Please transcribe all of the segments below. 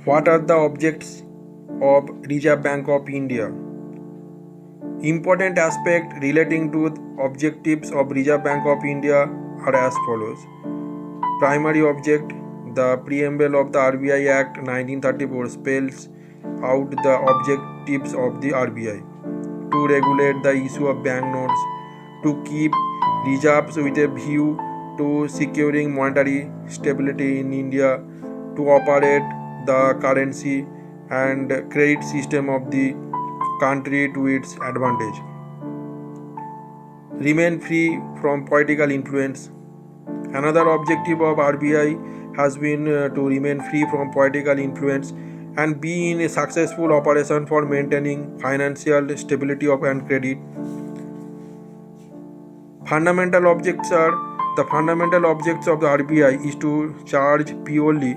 What are the objects of Reserve Bank of India? Important aspects relating to objectives of Reserve Bank of India are as follows. Primary object: the preamble of the RBI Act 1934 spells out the objectives of the RBI: to regulate the issue of banknotes, to keep reserves with a view to securing monetary stability in India, to operate the currency and credit system of the country to its advantage, remain free from political influence. Another objective of RBI has been to remain free from political influence and be in a successful operation for maintaining financial stability of and credit. Fundamental objects of the RBI is to charge purely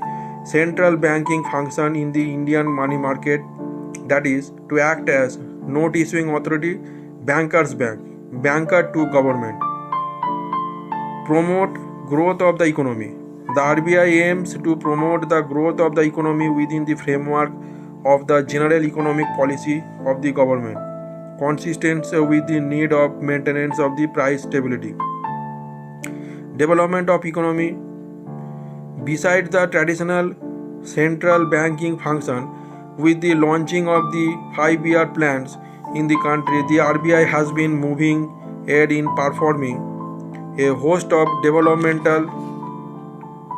central banking function in the Indian money market, that is, to act as note issuing authority, banker's bank, banker to government. Promote growth of the economy. The RBI aims to promote the growth of the economy within the framework of the general economic policy of the government, consistent with the need of maintenance of the price stability. Development of economy. Besides the traditional central banking function, with the launching of the 5-year plans in the country, the RBI has been moving ahead in performing a host of developmental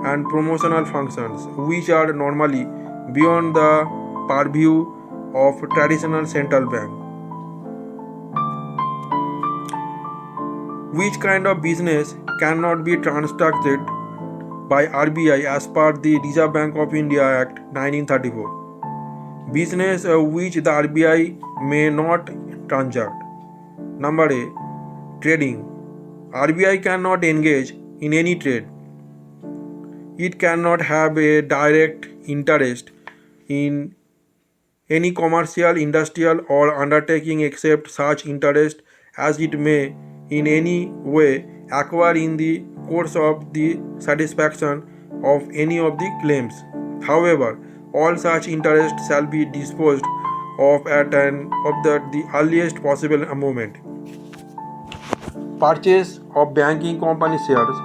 and promotional functions which are normally beyond the purview of traditional central bank. Which kind of business cannot be transacted by RBI as per the Reserve Bank of India Act 1934? Business which the RBI may not transact. Number A. Trading. RBI cannot engage in any trade. It cannot have a direct interest in any commercial, industrial or undertaking except such interest as it may in any way acquire in the course of the satisfaction of any of the claims. However, all such interest shall be disposed of at the earliest possible moment. Purchase of banking company shares.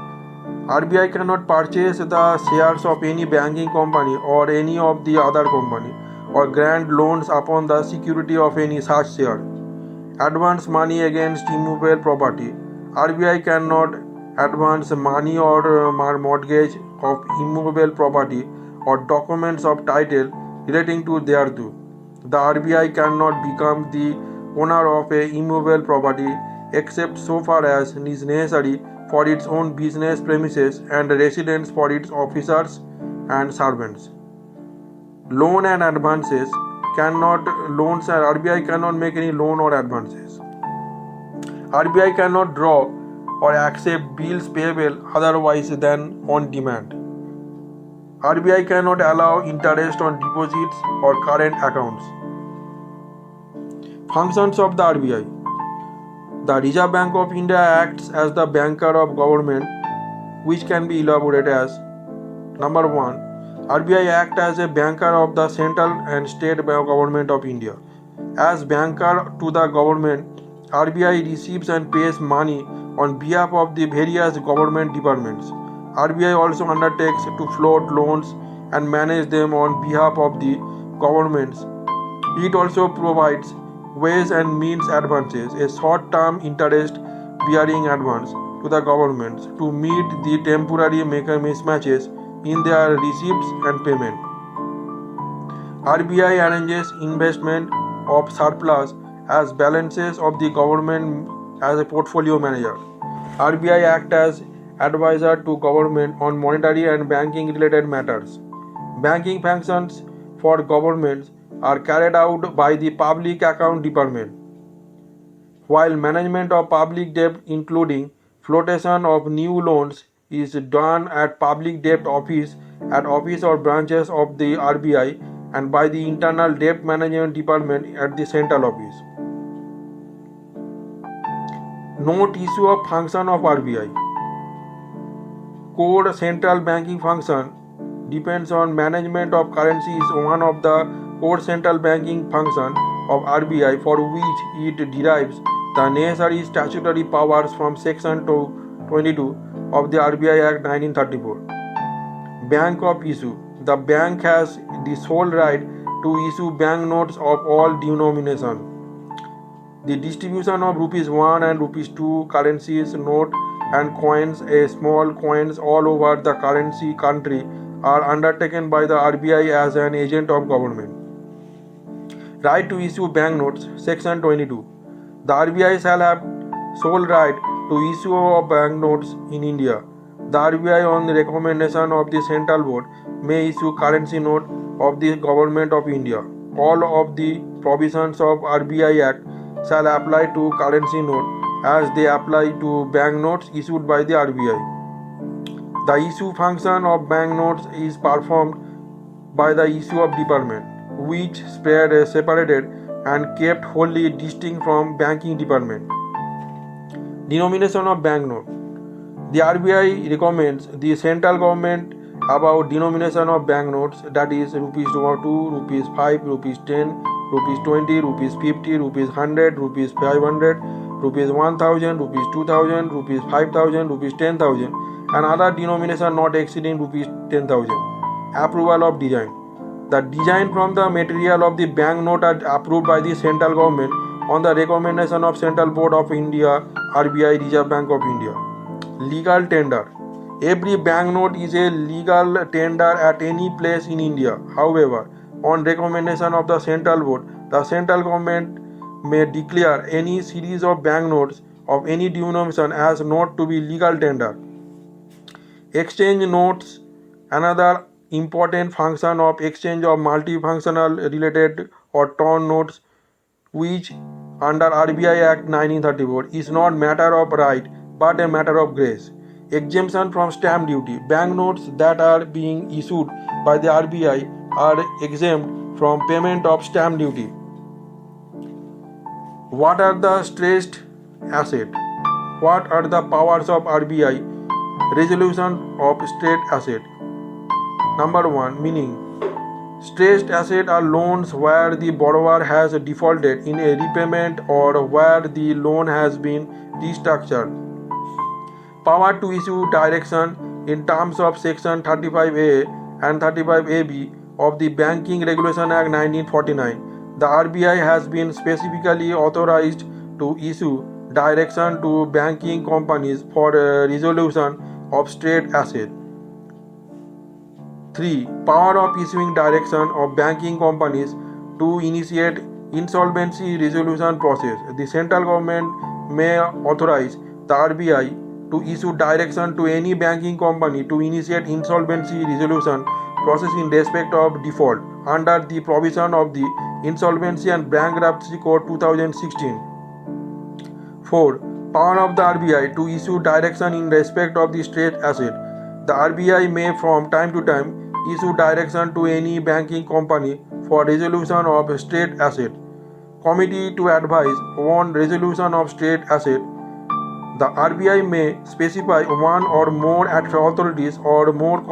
RBI cannot purchase the shares of any banking company or any of the other company or grant loans upon the security of any such share. Advance money against immovable property. RBI cannot advance money or mortgage of immovable property or documents of title relating to thereto. The RBI cannot become the owner of a immovable property except so far as is necessary for its own business premises and residence for its officers and servants. Loan and advances. RBI cannot make any loan or advances. RBI cannot draw or accept bills payable otherwise than on demand. RBI cannot allow interest on deposits or current accounts. Functions of the RBI. The Reserve Bank of India acts as the banker of government, which can be elaborated as: Number 1. RBI acts as a banker of the central and state government of India. As banker to the government, RBI receives and pays money on behalf of the various government departments. RBI also undertakes to float loans and manage them on behalf of the governments. It also provides ways and means advances, a short-term interest-bearing advance to the governments to meet the temporary mismatches in their receipts and payment. RBI arranges investment of surplus as balances of the government as a portfolio manager. RBI acts as advisor to government on monetary and banking related matters. Banking functions for governments are carried out by the Public Account Department, while management of public debt including flotation of new loans is done at Public Debt Office at office or branches of the RBI and by the Internal Debt Management Department at the Central Office. Note issue of function of RBI. Core central banking function depends on management of currency is one of the core central banking function of RBI, for which it derives the necessary statutory powers from Section 22 of the RBI Act 1934. Bank of issue. The bank has the sole right to issue banknotes of all denomination. The distribution of rupees 1 and rupees 2 currencies, note and coins, small coins all over the currency country are undertaken by the RBI as an agent of government. Right to issue banknotes. Section 22. The RBI shall have sole right to issue of banknotes in India. The RBI, on the recommendation of the Central Board, may issue currency note of the Government of India. All of the provisions of RBI Act shall apply to currency note as they apply to banknotes issued by the RBI. The issue function of banknotes is performed by the issue of department, which separated and kept wholly distinct from banking department. Denomination of banknote. The RBI recommends the central government about denomination of banknotes, that is rupees 2, rupees 5, rupees 10, rupees 20, rupees 50, rupees 100, rupees 500, rupees 1000, rupees 2000, rupees 5000, rupees 10,000 and other denomination not exceeding rupees 10,000. Approval of design. The design from the material of the banknote are approved by the central government on the recommendation of Central Board of India, RBI, Reserve Bank of India. Legal tender. Every banknote is a legal tender at any place in India. However, on recommendation of the Central Board, the central government may declare any series of banknotes of any denomination as not to be legal tender. Exchange notes. Another important function of exchange of multifunctional related or torn notes, which under RBI Act 1934 is not matter of right but a matter of grace. Exemption from stamp duty. Banknotes that are being issued by the RBI are exempt from payment of stamp duty. What are the stressed assets? What are the powers of RBI? Resolution of stressed asset. Number 1. Meaning. Stressed assets are loans where the borrower has defaulted in a repayment or where the loan has been restructured. Power to issue direction in terms of Section 35A and 35AB of the Banking Regulation Act 1949. The RBI has been specifically authorized to issue direction to banking companies for resolution of stressed assets. 3. Power of issuing direction of banking companies to initiate insolvency resolution process. The central government may authorize the RBI to issue direction to any banking company to initiate insolvency resolution process in respect of default under the provision of the Insolvency and Bankruptcy Code 2016. 4. Power of the RBI to issue direction in respect of the stressed asset. The RBI may from time to time issue direction to any banking company for resolution of stressed asset. Committee to advise on resolution of stressed asset. The RBI may specify one or more authorities or more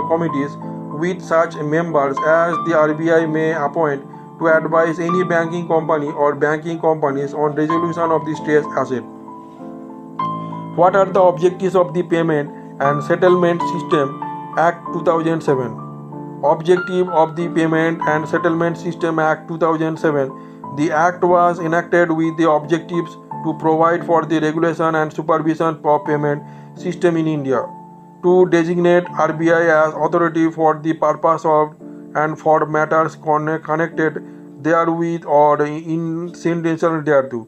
committees with such members as the RBI may appoint to advise any banking company or banking companies on resolution of the stressed asset. What are the objectives of the Payment and Settlement System Act 2007? Objective of the Payment and Settlement System Act 2007. The Act was enacted with the objectives to provide for the regulation and supervision of payment system in India, to designate RBI as authority for the purpose of and for matters connected therewith or incidental thereto.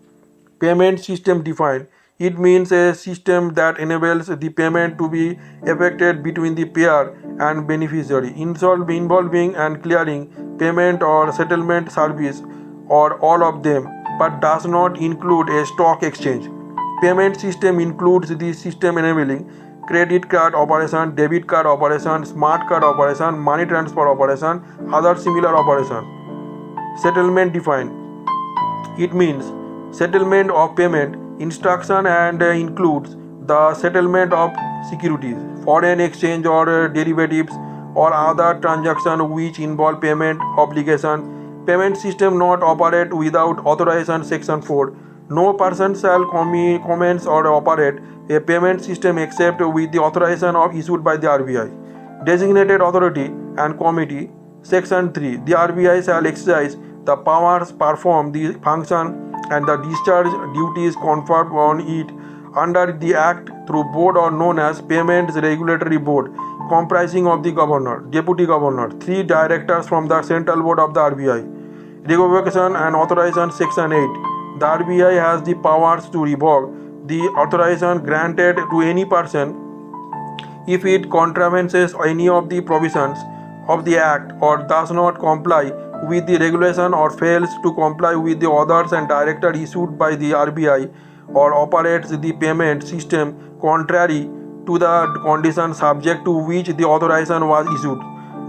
Payment system defined. It means a system that enables the payment to be effected between the payer and beneficiary, involving and clearing, payment or settlement service, or all of them, but does not include a stock exchange. Payment system includes the system enabling credit card operation, debit card operation, smart card operation, money transfer operation, other similar operation. Settlement defined. It means settlement of payment instruction and includes the settlement of securities, foreign exchange or derivatives or other transaction which involve payment obligation. Payment system not operate without authorization. Section 4. No person shall commence or operate a payment system except with the authorization of issued by the RBI. Designated authority and committee. Section 3. The RBI shall exercise the powers, perform the function and the discharge duties conferred on it under the Act through board or known as Payments Regulatory Board, comprising of the governor, deputy governor, 3 directors from the central board of the RBI. Revocation and authorization. Section 8. The RBI has the powers to revoke the authorization granted to any person if it contravenes any of the provisions of the Act or does not comply with the regulation or fails to comply with the orders and directive issued by the RBI or operates the payment system contrary to the conditions subject to which the authorization was issued.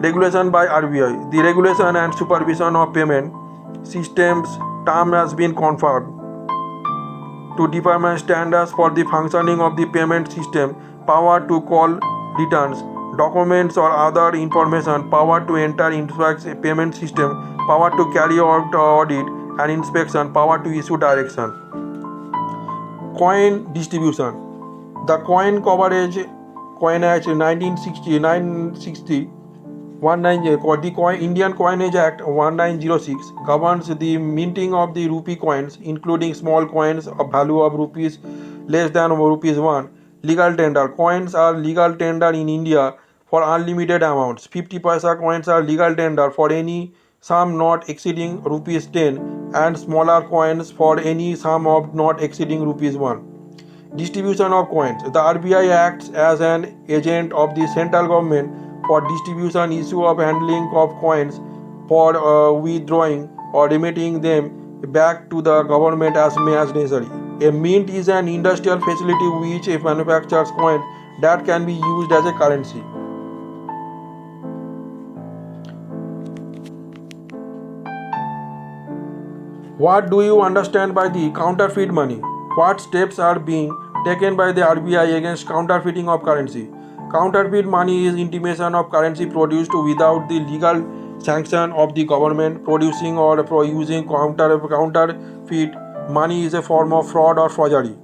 Regulation by RBI. The regulation and supervision of payment systems term has been conferred to define standards for the functioning of the payment system, power to call returns, documents or other information, power to enter inspect payment system, power to carry out audit and inspection, power to issue direction. Coin distribution. The Coin Coinage 1960, the Indian Coinage Act 1906 governs the minting of the rupee coins, including small coins of value of rupees less than rupees 1. Legal tender. Coins are legal tender in India for unlimited amounts. 50 paisa coins are legal tender for any sum not exceeding rupees 10 and smaller coins for any sum of not exceeding rupees 1. Distribution of coins. The RBI acts as an agent of the central government for distribution, issue of handling of coins, for withdrawing or remitting them back to the government as necessary. A mint is an industrial facility which manufactures coins that can be used as a currency. What do you understand by the counterfeit money? What steps are being taken by the RBI against counterfeiting of currency? Counterfeit money is intimation of currency produced without the legal sanction of the government. Producing or using counterfeit money is a form of fraud or forgery.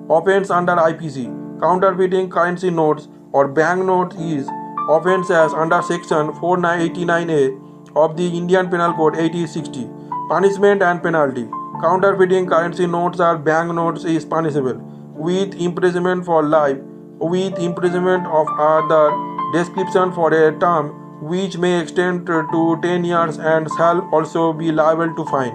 Offense under IPC. Counterfeiting currency notes or bank notes is offense as under section 489A of the Indian Penal Code 1860. Punishment and penalty. Counterfeiting currency notes or bank notes is punishable with imprisonment for life, with imprisonment of other description for a term which may extend to 10 years and shall also be liable to fine.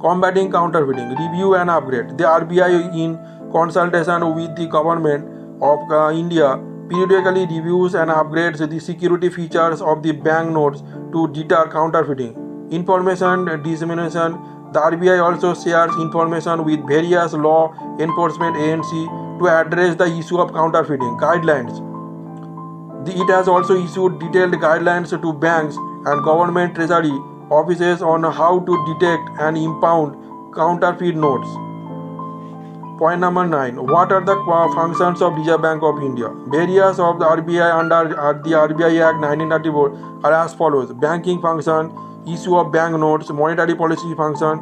Combating counterfeiting. Review and upgrade. The RBI, in consultation with the government of India, periodically reviews and upgrades the security features of the bank notes to deter counterfeiting. Information dissemination. The RBI also shares information with various law enforcement agencies to address the issue of counterfeiting. Guidelines. It has also issued detailed guidelines to banks and government treasury offices on how to detect and impound counterfeit notes. Point number 9. What are the functions of Reserve Bank of India? Various of the RBI under the RBI Act 1934 are as follows: banking function, issue of bank notes, monetary policy function,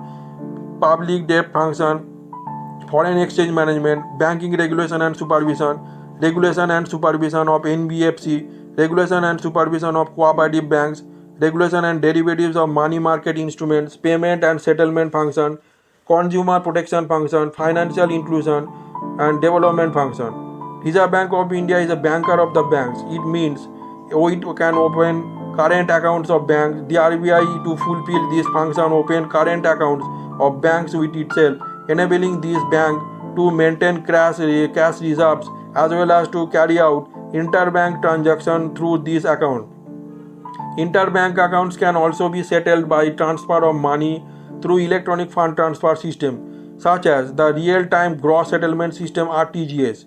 public debt function, foreign exchange management, banking regulation and supervision, regulation and supervision of NBFC, regulation and supervision of cooperative banks, regulation and derivatives of money market instruments, payment and settlement function, consumer protection function, financial inclusion and development function. Reserve Bank of India is a banker of the banks. It means it can open current accounts of banks. The RBI, to fulfill this function, open current accounts of banks with itself, enabling these banks to maintain cash reserves as well as to carry out interbank transactions through this account. Interbank accounts can also be settled by transfer of money through electronic fund transfer system such as the real-time gross settlement system RTGS.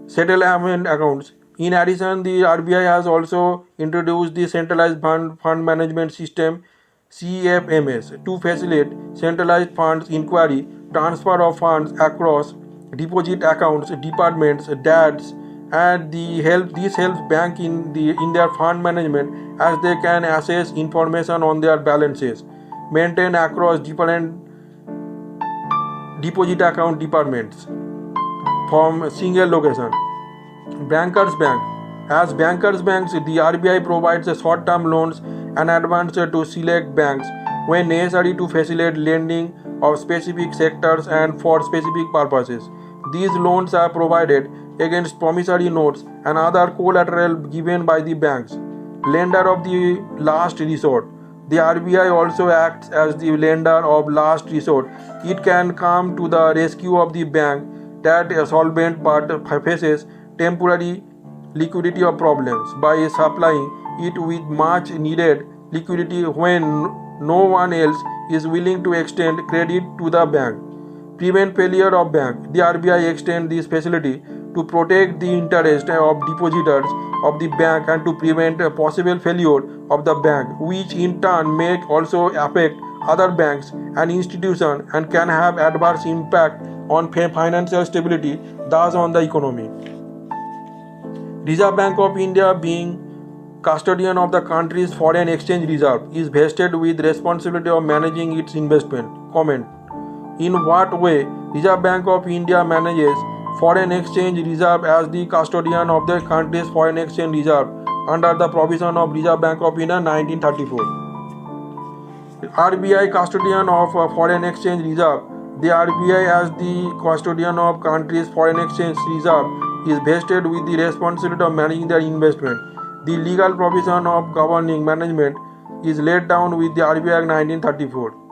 Settlement accounts. In addition, the RBI has also introduced the centralized fund management system CFMS to facilitate centralized funds inquiry, transfer of funds across deposit accounts, departments, DADs and this helps bank in their fund management as they can access information on their balances maintained across different deposit account departments from a single location. Bankers Bank. As bankers banks, the RBI provides short-term loans and advances to select banks when necessary to facilitate lending of specific sectors and for specific purposes. These loans are provided against promissory notes and other collateral given by the banks, lender of the last resort. The RBI also acts as the lender of last resort. It can come to the rescue of the bank that a solvent but faces temporary liquidity of problems by supplying it with much needed liquidity when no one else is willing to extend credit to the bank. Prevent failure of bank. The RBI extends this facility to protect the interest of depositors of the bank and to prevent a possible failure of the bank, which in turn may also affect other banks and institutions and can have adverse impact on financial stability, thus on the economy. Reserve Bank of India, being custodian of the country's foreign exchange reserve, is vested with responsibility of managing its investment. Comment. In what way Reserve Bank of India manages foreign exchange reserve as the custodian of the country's foreign exchange reserve under the provision of Reserve Bank of India 1934. RBI custodian of foreign exchange reserve. The RBI as the custodian of country's foreign exchange reserve is vested with the responsibility of managing their investment. The legal provision of governing management is laid down with the RBI Act 1934.